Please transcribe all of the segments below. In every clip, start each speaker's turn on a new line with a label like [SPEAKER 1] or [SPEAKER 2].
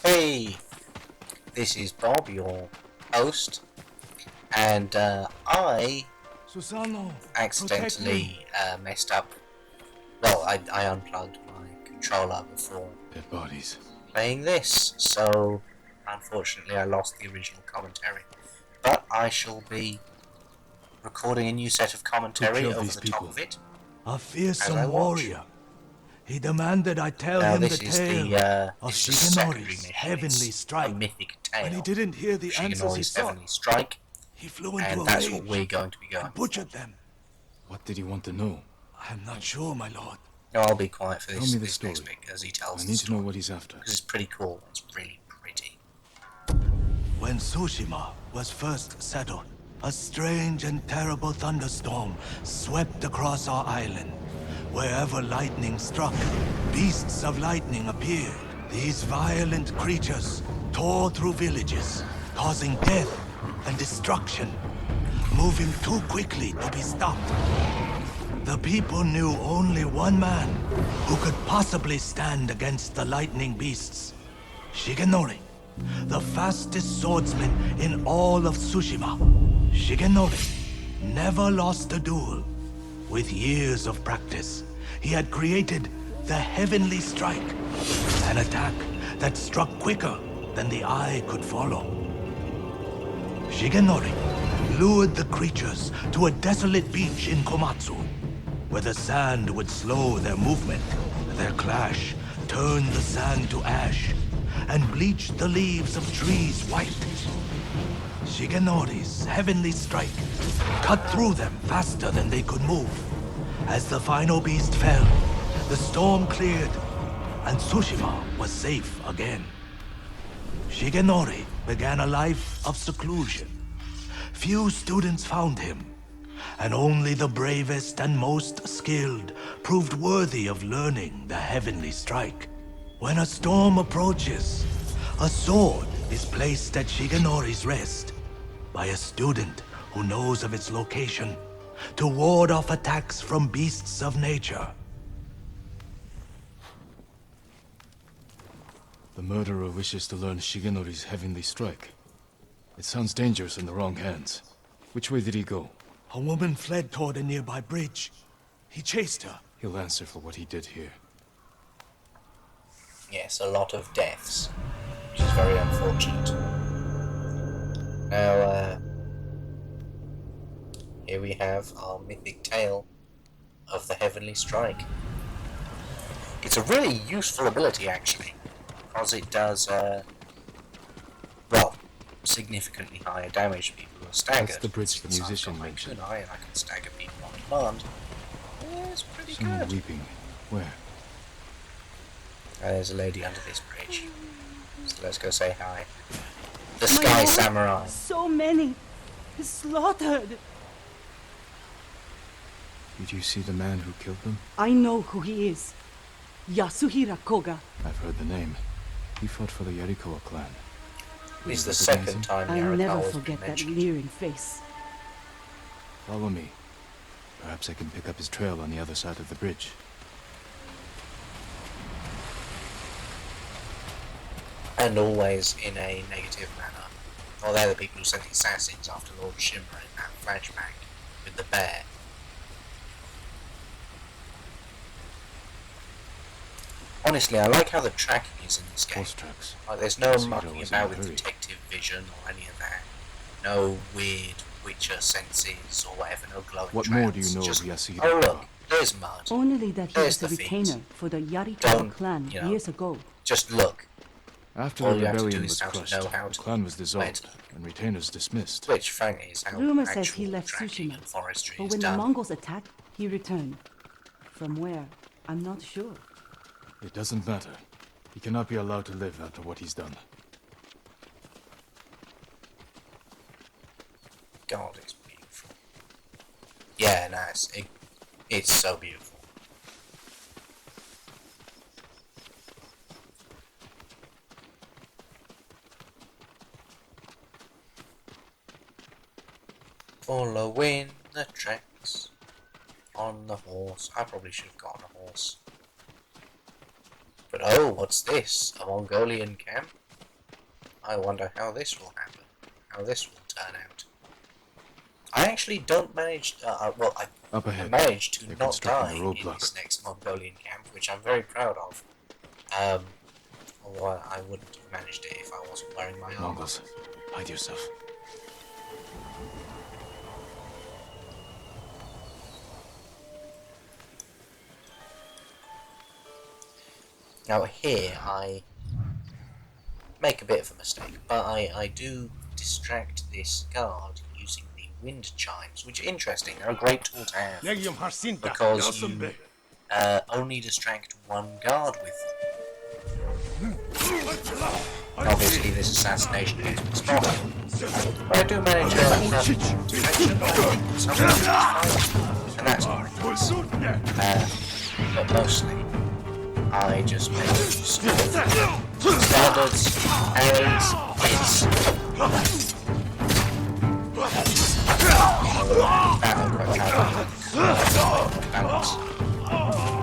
[SPEAKER 1] Hey, this is Bob, your host, and I
[SPEAKER 2] Susano, protect me.
[SPEAKER 1] accidentally messed up. Well, I unplugged my controller before
[SPEAKER 2] Dead bodies.
[SPEAKER 1] playing this, so unfortunately I lost the original commentary. But I shall be recording a new set of
[SPEAKER 2] Who
[SPEAKER 1] commentary
[SPEAKER 2] killed
[SPEAKER 1] over
[SPEAKER 2] these
[SPEAKER 1] the
[SPEAKER 2] people?
[SPEAKER 1] top of it
[SPEAKER 2] A
[SPEAKER 1] as I
[SPEAKER 2] fearsome
[SPEAKER 1] watch.
[SPEAKER 2] warrior. He demanded I tell
[SPEAKER 1] Now
[SPEAKER 2] him the
[SPEAKER 1] this is
[SPEAKER 2] tale of
[SPEAKER 1] this is a secondary
[SPEAKER 2] Shigenori's
[SPEAKER 1] mission.
[SPEAKER 2] heavenly
[SPEAKER 1] It's a
[SPEAKER 2] strike.
[SPEAKER 1] mythic
[SPEAKER 2] When he
[SPEAKER 1] tale
[SPEAKER 2] didn't hear
[SPEAKER 1] of
[SPEAKER 2] the answers he
[SPEAKER 1] Shigenori's
[SPEAKER 2] sought,
[SPEAKER 1] heavenly strike,
[SPEAKER 2] he flew into
[SPEAKER 1] and
[SPEAKER 2] a
[SPEAKER 1] that's what
[SPEAKER 2] rage
[SPEAKER 1] we're going to be going
[SPEAKER 2] and
[SPEAKER 1] for.
[SPEAKER 2] butchered them.
[SPEAKER 3] What did he want to know?
[SPEAKER 2] I am not sure, my lord.
[SPEAKER 1] No, I'll be quiet for
[SPEAKER 3] Tell
[SPEAKER 1] this,
[SPEAKER 3] me the
[SPEAKER 1] this next
[SPEAKER 3] story.
[SPEAKER 1] bit because he tells
[SPEAKER 3] I
[SPEAKER 1] the
[SPEAKER 3] need to know
[SPEAKER 1] story.
[SPEAKER 3] what he's after.
[SPEAKER 1] Because it's pretty cool. It's really pretty.
[SPEAKER 2] When Tsushima was first settled, a strange and terrible thunderstorm swept across our island. Wherever lightning struck, beasts of lightning appeared. These violent creatures tore through villages, causing death and destruction, moving too quickly to be stopped. The people knew only one man who could possibly stand against the lightning beasts. Shigenori, the fastest swordsman in all of Tsushima. Shigenori never lost a duel. With years of practice, he had created the Heavenly Strike, an attack that struck quicker than the eye could follow. Shigenori lured the creatures to a desolate beach in Komatsu, where the sand would slow their movement. Their clash turned the sand to ash and bleached the leaves of trees white. Shigenori's heavenly strike cut through them faster than they could move. As the final beast fell, the storm cleared, and Tsushima was safe again. Shigenori began a life of seclusion. Few students found him, and only the bravest and most skilled proved worthy of learning the heavenly strike. When a storm approaches, a sword is placed at Shigenori's rest by a student who knows of its location to ward off attacks from beasts of nature.
[SPEAKER 3] The murderer wishes to learn Shigenori's heavenly strike. It sounds dangerous in the wrong hands. Which way did he go?
[SPEAKER 2] A woman fled toward a nearby bridge. He chased her.
[SPEAKER 3] He'll answer for what he did here.
[SPEAKER 1] Yes, a lot of deaths, which is very unfortunate. Now, here we have our mythic tale of the Heavenly Strike. It's a really useful ability, actually, because it does, well, significantly higher damage to people who are staggered.
[SPEAKER 3] That's the bridge the
[SPEAKER 1] Since
[SPEAKER 3] musician
[SPEAKER 1] I've got my
[SPEAKER 3] mentioned.
[SPEAKER 1] kunai and I can stagger people on demand. Yeah, it's pretty
[SPEAKER 3] Someone
[SPEAKER 1] good.
[SPEAKER 3] weeping. Where?
[SPEAKER 1] There's a lady under this bridge. So let's go say hi. The Sky
[SPEAKER 4] Lord,
[SPEAKER 1] Samurai.
[SPEAKER 4] So many slaughtered.
[SPEAKER 3] Did you see the man who killed them?
[SPEAKER 4] I know who he is. Yasuhira Koga.
[SPEAKER 3] I've heard the name. He fought for the Yarikawa clan.
[SPEAKER 1] It's the
[SPEAKER 3] You recognize
[SPEAKER 1] second
[SPEAKER 3] him?
[SPEAKER 1] time
[SPEAKER 4] I'll
[SPEAKER 1] Yarikawa
[SPEAKER 4] never
[SPEAKER 1] has been
[SPEAKER 4] forget that
[SPEAKER 1] mentioned.
[SPEAKER 4] leering face.
[SPEAKER 3] Follow me. Perhaps I can pick up his trail on the other side of the bridge.
[SPEAKER 1] And always in a negative manner. Well, they're the people who sent the assassins after Lord Shimmer in that flashback with the bear. Honestly, I like how the tracking is in this game.
[SPEAKER 3] Horse tracks.
[SPEAKER 1] Like, there's no
[SPEAKER 3] Yasuhiro
[SPEAKER 1] mucking
[SPEAKER 3] was in a
[SPEAKER 1] about with
[SPEAKER 3] hurry.
[SPEAKER 1] detective vision or any of that. No weird Witcher senses or whatever, no glowing
[SPEAKER 3] What more do you
[SPEAKER 1] trails.
[SPEAKER 3] know
[SPEAKER 1] Just,
[SPEAKER 3] of Yasuhiro?
[SPEAKER 1] oh look, there's mud.
[SPEAKER 4] Only that he
[SPEAKER 1] There's
[SPEAKER 4] was a
[SPEAKER 1] the things.
[SPEAKER 4] retainer for the Yarikawa
[SPEAKER 1] Don't,
[SPEAKER 4] clan
[SPEAKER 1] you know,
[SPEAKER 4] years ago.
[SPEAKER 1] Just look.
[SPEAKER 3] After
[SPEAKER 1] All
[SPEAKER 3] the
[SPEAKER 1] you have to do
[SPEAKER 3] rebellion
[SPEAKER 1] is
[SPEAKER 3] was
[SPEAKER 1] have to
[SPEAKER 3] crushed,
[SPEAKER 1] know how
[SPEAKER 3] the
[SPEAKER 1] to
[SPEAKER 3] clan was
[SPEAKER 1] where
[SPEAKER 3] dissolved,
[SPEAKER 1] to look.
[SPEAKER 3] and retainers dismissed.
[SPEAKER 1] Which, frankly, is how
[SPEAKER 4] Rumor
[SPEAKER 1] actual
[SPEAKER 4] says he left
[SPEAKER 1] tracking
[SPEAKER 4] Tsushima,
[SPEAKER 1] and forestry
[SPEAKER 4] but
[SPEAKER 1] is
[SPEAKER 4] when the
[SPEAKER 1] done.
[SPEAKER 4] Mongols attacked, he returned. From where? I'm not sure.
[SPEAKER 3] It doesn't matter. He cannot be allowed to live after what he's done.
[SPEAKER 1] God, it's beautiful. Yeah, nice. It's so beautiful. Following the tracks on the horse. I probably should have gotten a horse. But oh, what's this? A Mongolian camp? I wonder how this will happen. How this will turn out. I actually don't manage... well,
[SPEAKER 3] Up
[SPEAKER 1] I
[SPEAKER 3] ahead.
[SPEAKER 1] managed to
[SPEAKER 3] They're
[SPEAKER 1] not
[SPEAKER 3] constructing
[SPEAKER 1] die
[SPEAKER 3] a
[SPEAKER 1] in
[SPEAKER 3] roadblock.
[SPEAKER 1] this next Mongolian camp, which I'm very proud of. Although I wouldn't have managed it if I wasn't wearing my armor.
[SPEAKER 3] Mongols, hide yourself.
[SPEAKER 1] Now here, I make a bit of a mistake, but I do distract this guard using the wind chimes, which are interesting. They're a great tool to have, because you only distract one guard with them. Obviously this assassination gets me spotted, but I do manage detection, and that's quite nice. But mostly, I just make standards, parries, hits, balance,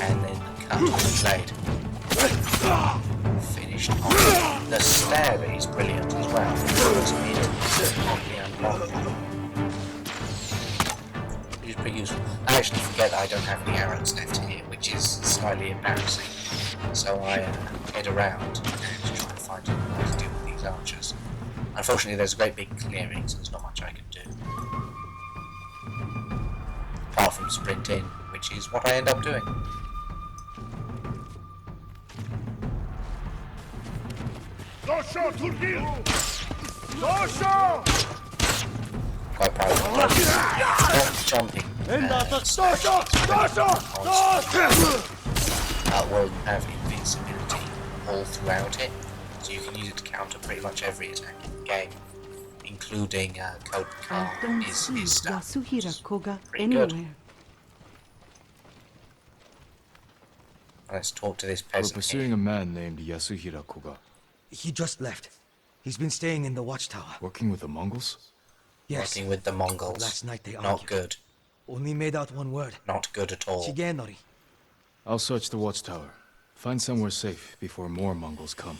[SPEAKER 1] and then cut with the blade. Finished off. The stab is brilliant as well. It's immediately unblockable. Which is pretty useful. I actually forget that I don't have any arrows left here, which is slightly embarrassing. So I head around and try and find what to do with these archers. Unfortunately, there's a great big clearing, so there's not much I can do. Apart from sprint in, which is what I end up doing. Quite proud of myself. Jumping. Will have invincibility all throughout it, so you can use it to counter pretty much every attack in the game, including Code
[SPEAKER 4] I
[SPEAKER 1] Car
[SPEAKER 4] don't
[SPEAKER 1] his
[SPEAKER 4] see
[SPEAKER 1] stuff. Which is
[SPEAKER 4] Yasuhira Koga
[SPEAKER 1] pretty
[SPEAKER 4] anywhere.
[SPEAKER 1] good. Let's talk to this
[SPEAKER 3] We're
[SPEAKER 1] peasant
[SPEAKER 3] pursuing
[SPEAKER 1] here.
[SPEAKER 3] a man named Yasuhira Koga.
[SPEAKER 5] He just left. He's been staying in the watchtower.
[SPEAKER 3] Working with the Mongols?
[SPEAKER 5] Yes.
[SPEAKER 1] Working with the Mongols.
[SPEAKER 5] Last night they
[SPEAKER 1] Not
[SPEAKER 5] argued.
[SPEAKER 1] good.
[SPEAKER 5] Only made out one word.
[SPEAKER 1] Not good at all.
[SPEAKER 5] Shigenori.
[SPEAKER 3] I'll search the watchtower. Find somewhere safe before more Mongols come.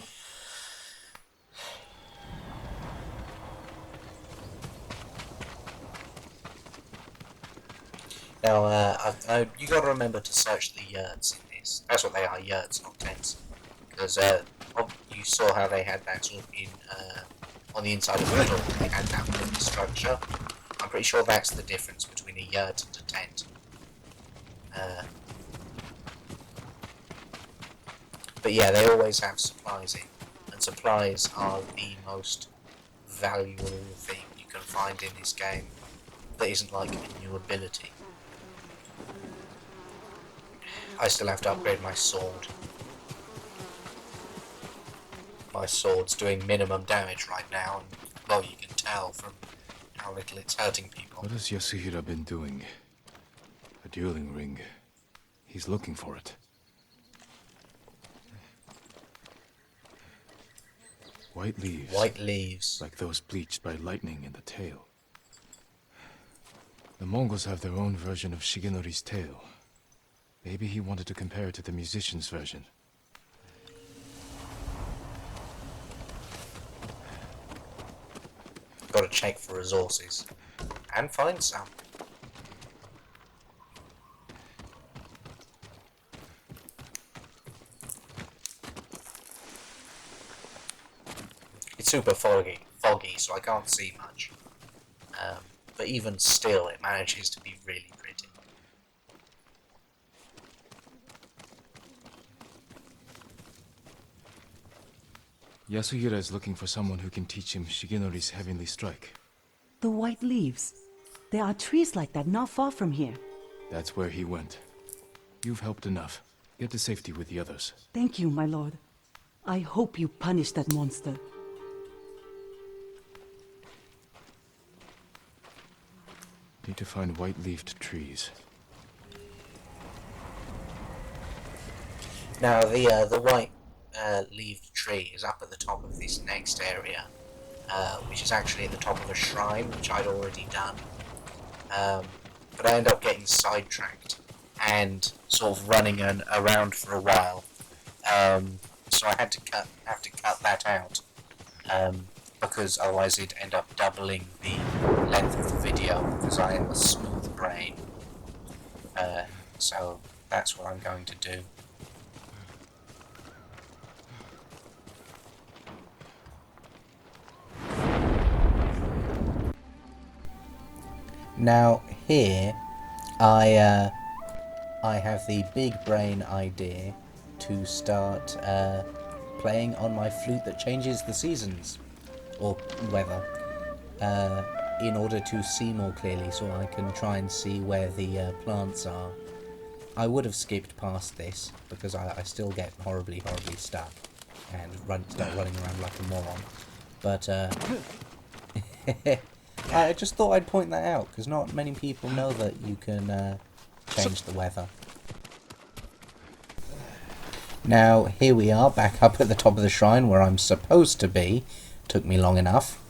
[SPEAKER 1] Now, you got to remember to search the yurts in this. That's what they are, yurts, not tents. Because you saw how they had that sort of on the inside of the door. They had that wooden structure. I'm pretty sure that's the difference between a yurt and a tent. But yeah, they always have supplies in, and supplies are the most valuable thing you can find in this game that isn't like a new ability. I still have to upgrade my sword. My sword's doing minimum damage right now, and well, you can tell from how little it's hurting people.
[SPEAKER 3] What has Yasuhira been doing? A dueling ring. He's looking for it. White leaves.
[SPEAKER 1] White leaves.
[SPEAKER 3] Like those bleached by lightning in the tail. The Mongols have their own version of Shigenori's tale. Maybe he wanted to compare it to the musician's version.
[SPEAKER 1] Gotta check for resources. And find some. It's super foggy, so I can't see much. But even still, it manages to be really pretty.
[SPEAKER 3] Yasuhira is looking for someone who can teach him Shigenori's heavenly strike.
[SPEAKER 4] The white leaves. There are trees like that not far from here.
[SPEAKER 3] That's where he went. You've helped enough. Get to safety with the others.
[SPEAKER 4] Thank you, my lord. I hope you punish that monster.
[SPEAKER 3] Need to find white-leafed trees.
[SPEAKER 1] Now, the white leaved tree is up at the top of this next area, which is actually at the top of a shrine, which I'd already done. But I end up getting sidetracked and sort of running around for a while. So I have to cut that out. because otherwise it'd end up doubling the length of the video, because I am a smooth brain. So that's what I'm going to do. Now here, I have the big brain idea to start playing on my flute that changes the seasons or weather, in order to see more clearly, so I can try and see where the plants are. I would have skipped past this because I still get horribly stuck and start running around like a moron. But I just thought I'd point that out, because not many people know that you can change the weather. Now, here we are, back up at the top of the shrine where I'm supposed to be. Took me long enough.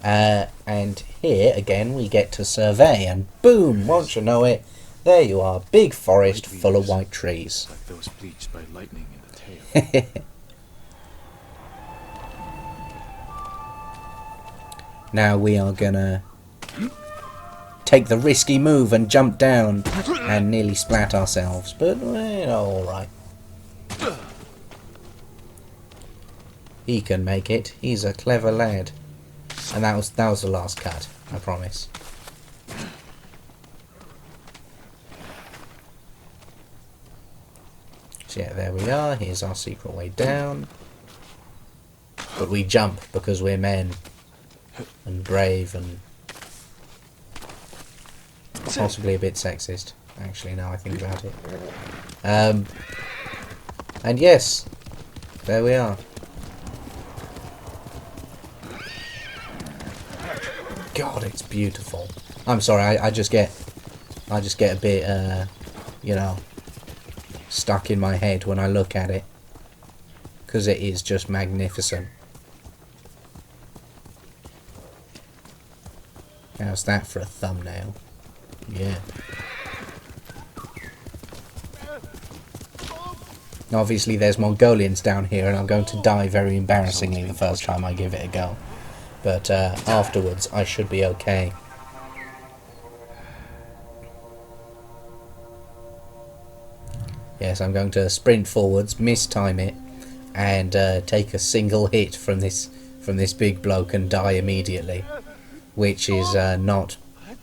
[SPEAKER 1] And here, again, we get to survey, and boom, won't you know it, there you are, big forest full of white trees.
[SPEAKER 3] Like those bleached by lightning in the tail.
[SPEAKER 1] Now we are gonna take the risky move and jump down and nearly splat ourselves, but alright. He can make it. He's a clever lad. And that was the last cut, I promise. So yeah, there we are. Here's our secret way down. But we jump because we're men. And brave and possibly a bit sexist, actually, now I think about it. And yes, there we are. God, it's beautiful. I'm sorry, I just get a bit, you know, stuck in my head when I look at it, because it is just magnificent. How's that for a thumbnail? Yeah. Obviously there's Mongolians down here, and I'm going to die very embarrassingly the first time I give it a go. But afterwards I should be okay. Yes, I'm going to sprint forwards, mistime it, and take a single hit from this big bloke and die immediately. Which is not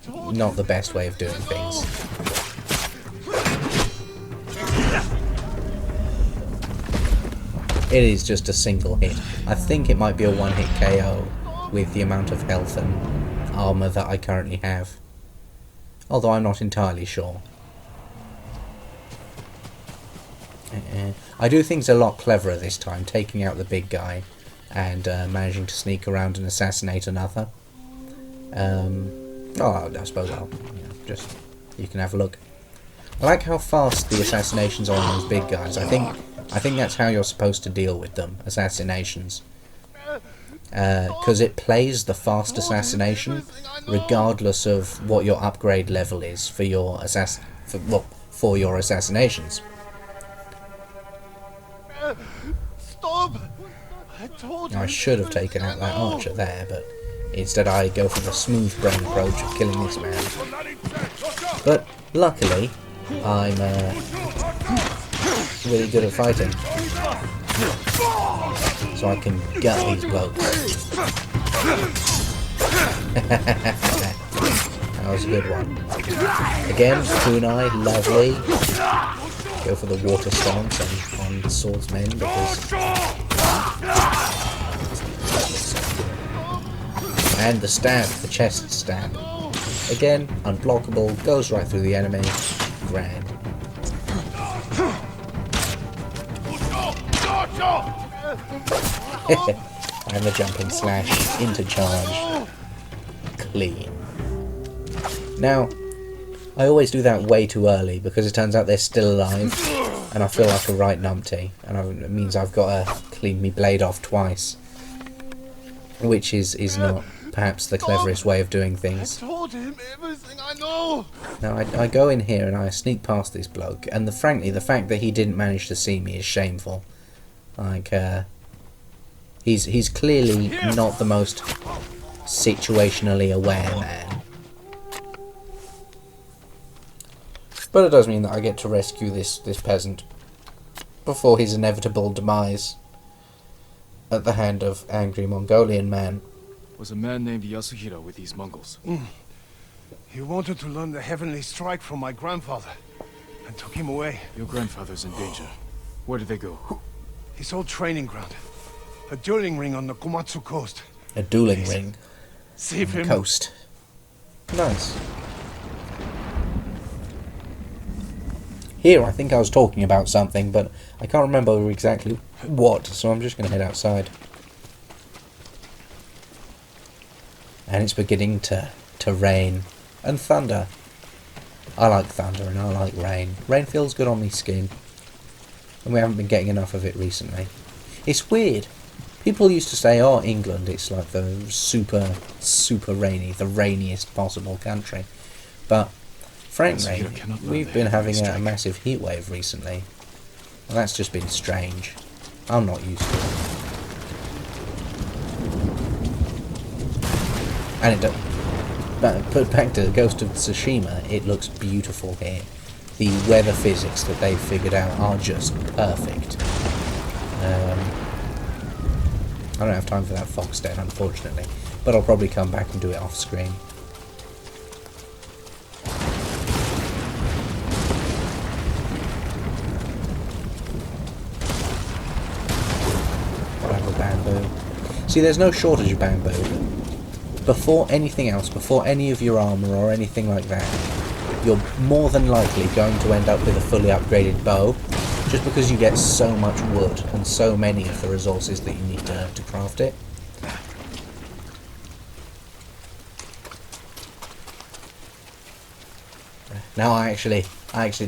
[SPEAKER 1] the best way of doing things. It is just a single hit. I think it might be a one-hit KO with the amount of health and armor that I currently have. Although I'm not entirely sure. I do things a lot cleverer this time, taking out the big guy and managing to sneak around and assassinate another. I suppose you can have a look. I like how fast the assassinations are on those big guys. I think that's how you're supposed to deal with them, assassinations. Because it plays the fast assassination regardless of what your upgrade level is for your assassinations.
[SPEAKER 2] Stop!
[SPEAKER 1] I should have taken out that archer there, but instead I go for the smooth brain approach of killing this man. But luckily, I'm really good at fighting. So I can gut these blokes. That was a good one. Again, kunai, lovely. Go for the water stance on swordsmen because... And the stab, the chest stab. Again, unblockable, goes right through the enemy. Grand. And the jumping slash into charge. Clean. Now, I always do that way too early because it turns out they're still alive and I feel like a right numpty, and it means I've got to clean me blade off twice, which is not perhaps the cleverest way of doing things.
[SPEAKER 2] I told him everything I know.
[SPEAKER 1] Now I go in here and I sneak past this bloke, and frankly the fact that he didn't manage to see me is shameful. Like he He's clearly not the most situationally aware man. But it does mean that I get to rescue this peasant before his inevitable demise at the hand of angry Mongolian man.
[SPEAKER 3] Was a man named Yasuhira with these Mongols.
[SPEAKER 6] He wanted to learn the heavenly strike from my grandfather, and took him away.
[SPEAKER 3] Your grandfather's in danger. Where did they go?
[SPEAKER 6] His old training ground. A dueling ring on the Komatsu coast.
[SPEAKER 1] A dueling ring
[SPEAKER 6] Save
[SPEAKER 1] on the
[SPEAKER 6] him.
[SPEAKER 1] coast. Nice. Here, I think I was talking about something, but I can't remember exactly what, so I'm just going to head outside. And it's beginning to rain. And thunder. I like thunder and I like rain. Rain feels good on my skin. And we haven't been getting enough of it recently. It's weird. People used to say, oh, England, it's like the super, super rainy, the rainiest possible country. But frankly, we've been having a massive heat wave recently. And that's just been strange. I'm not used to it. And put back to the Ghost of Tsushima, it looks beautiful here. The weather physics that they've figured out are just perfect. I don't have time for that fox den, unfortunately, but I'll probably come back and do it off screen. Whatever, bamboo. See, there's no shortage of bamboo. Before anything else, before any of your armour or anything like that, you're more than likely going to end up with a fully upgraded bow, just because you get so much wood and so many of the resources that you need to craft it. Now I actually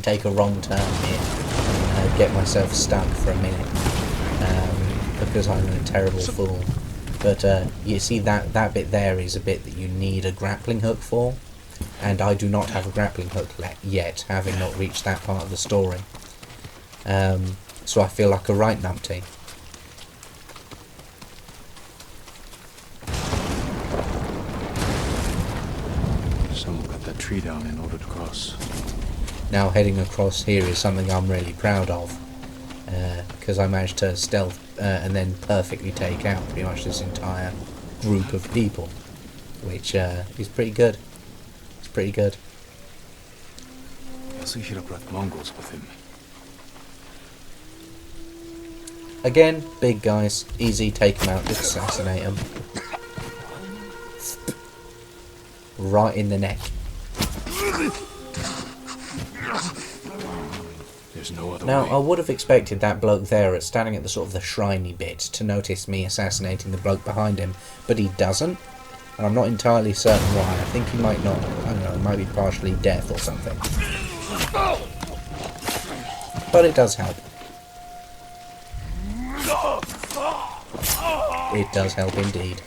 [SPEAKER 1] take a wrong turn here and get myself stuck for a minute because I'm a terrible fool. But you see that bit there is a bit that you need a grappling hook for, and I do not have a grappling hook yet, having not reached that part of the story. So I feel like a right numpty.
[SPEAKER 3] Someone cut that tree down in order to cross.
[SPEAKER 1] Now heading across here is something I'm really proud of, because I managed to stealth and then perfectly take out pretty much this entire group of people, which is pretty good. It's pretty good.
[SPEAKER 3] Yasuhira brought Mongols with him.
[SPEAKER 1] Again, big guys, easy, take them out, just assassinate them. Right in the neck.
[SPEAKER 3] There's no other
[SPEAKER 1] Now,
[SPEAKER 3] way.
[SPEAKER 1] I would have expected that bloke there, standing at the sort of the shriny bit, to notice me assassinating the bloke behind him, but he doesn't. And I'm not entirely certain why. I think he might not, I don't know, it might be partially deaf or something. But it does help. It does help indeed.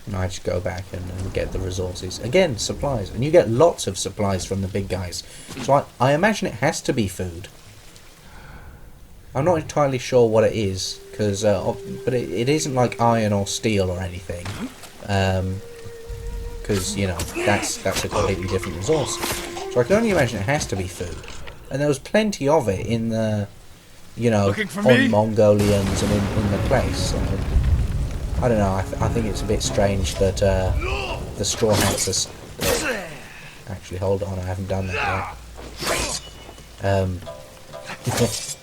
[SPEAKER 1] And I just go back and get the resources. Again, supplies. And you get lots of supplies from the big guys. So I imagine it has to be food. I'm not entirely sure what it is, cause, but it isn't like iron or steel or anything. Because, you know, that's a completely different resource. So I can only imagine it has to be food. And there was plenty of it in the, you know, on Mongolians and in the place. So, I don't know, I think it's a bit strange that the Straw Hats are... Actually, hold on, I haven't done that yet.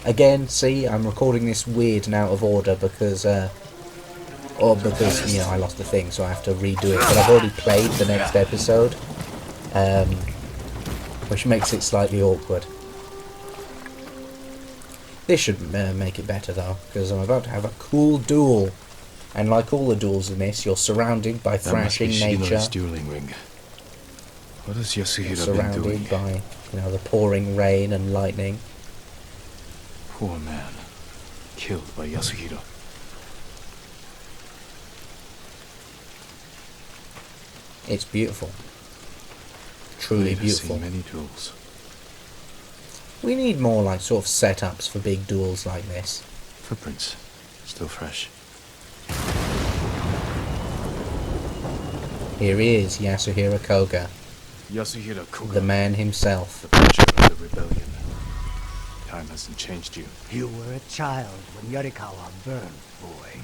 [SPEAKER 1] Again, see, I'm recording this weird and out of order because... or because, you know, I lost the thing, so I have to redo it. But I've already played the next episode. Which makes it slightly awkward. This should make it better though, because I'm about to have a cool duel. And like all the duels in this, you're surrounded by thrashing nature.
[SPEAKER 3] Dueling ring. What has Yasuhira been
[SPEAKER 1] Surrounded
[SPEAKER 3] doing?
[SPEAKER 1] by, you know, the pouring rain and lightning.
[SPEAKER 3] Poor man. Killed by Yasuhira.
[SPEAKER 1] It's beautiful. Truly
[SPEAKER 3] I've
[SPEAKER 1] beautiful.
[SPEAKER 3] seen many duels.
[SPEAKER 1] We need more like sort of setups for big duels like this.
[SPEAKER 3] Footprints. Still fresh.
[SPEAKER 1] Here he is, Yasuhiro Koga,
[SPEAKER 3] Yasuhiro Koga.
[SPEAKER 1] the man himself.
[SPEAKER 3] The picture of the rebellion. Time hasn't changed you.
[SPEAKER 7] You were a child when Yorikawa burned, boy.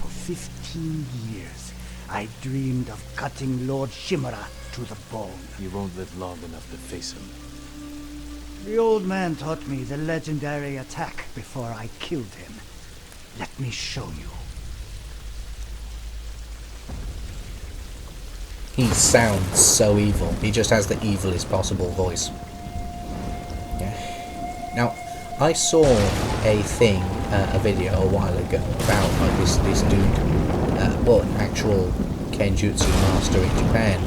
[SPEAKER 7] For 15 years, I dreamed of cutting Lord Shimura to the bone.
[SPEAKER 3] You won't live long enough to face him.
[SPEAKER 7] The old man taught me the legendary attack before I killed him. Let me show you.
[SPEAKER 1] He sounds so evil. He just has the evilest possible voice. Yeah. Now, I saw a thing, a video a while ago about like this dude, an actual Kenjutsu master in Japan,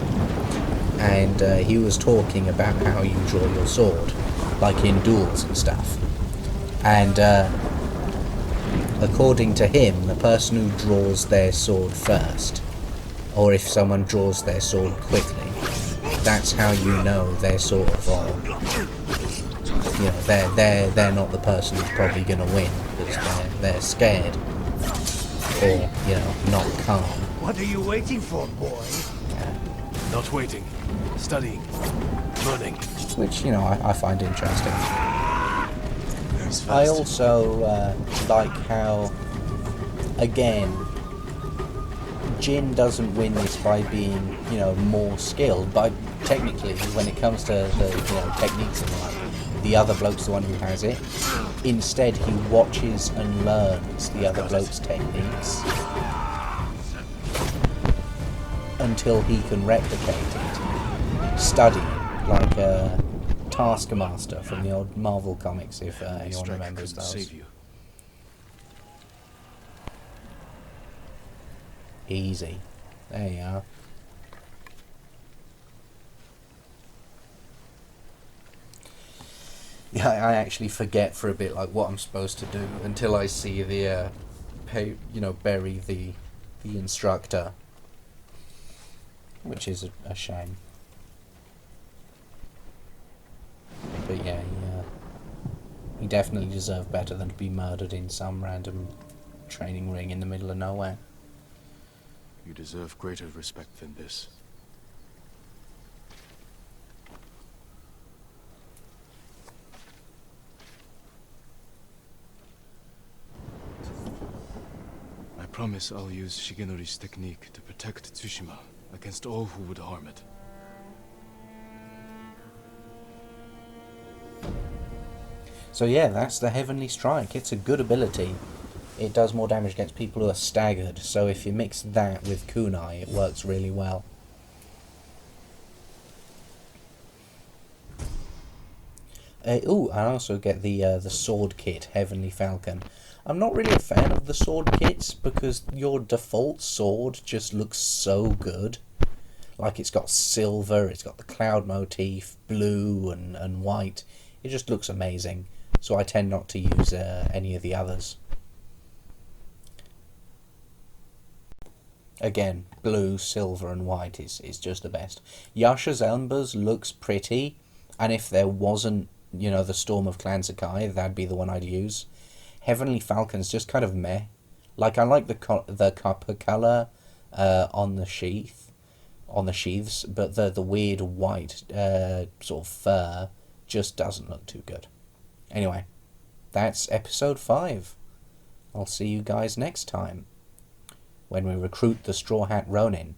[SPEAKER 1] and he was talking about how you draw your sword, like in duels and stuff. And according to him, the person who draws their sword first, or if someone draws their sword quickly, that's how you know they're sort of, you know, they're not the person who's probably going to win, because they're scared, or, you know, not calm.
[SPEAKER 7] What are you waiting for, boy?
[SPEAKER 3] Not waiting. Studying. Learning.
[SPEAKER 1] Which, you know, I find interesting.
[SPEAKER 3] He's fast.
[SPEAKER 1] I also like how, again, Jin doesn't win this by being, you know, more skilled, but technically, when it comes to the, you know, techniques and like, the other bloke's the one who has it. Instead, he watches and learns the other bloke's techniques until he can replicate it. Studying, like Taskmaster from the old Marvel comics, if anyone
[SPEAKER 3] Strike
[SPEAKER 1] remembers
[SPEAKER 3] couldn't
[SPEAKER 1] those.
[SPEAKER 3] save you.
[SPEAKER 1] Easy. There you are. Yeah, I actually forget for a bit like what I'm supposed to do until I see the bury the instructor, which is a shame. But yeah, he definitely deserved better than to be murdered in some random training ring in the middle of nowhere.
[SPEAKER 3] You deserve greater respect than this. I promise I'll use Shigenori's technique to protect Tsushima against all who would harm it.
[SPEAKER 1] So yeah, that's the Heavenly Strike. It's a good ability. It does more damage against people who are staggered, so if you mix that with kunai, it works really well. I also get the sword kit, Heavenly Falcon. I'm not really a fan of the sword kits, because your default sword just looks so good. Like, it's got silver, it's got the cloud motif, blue and white. It just looks amazing, so I tend not to use any of the others. Again, blue, silver and white is just the best. Yasha's Embers looks pretty, and if there wasn't, you know, the Storm of Clan Sakai, that'd be the one I'd use. Heavenly Falcon's just kind of meh. Like, I like the copper colour on the sheaths, but the weird white sort of fur just doesn't look too good. Anyway, that's episode 5. I'll see you guys next time, when we recruit the Straw Hat Ronin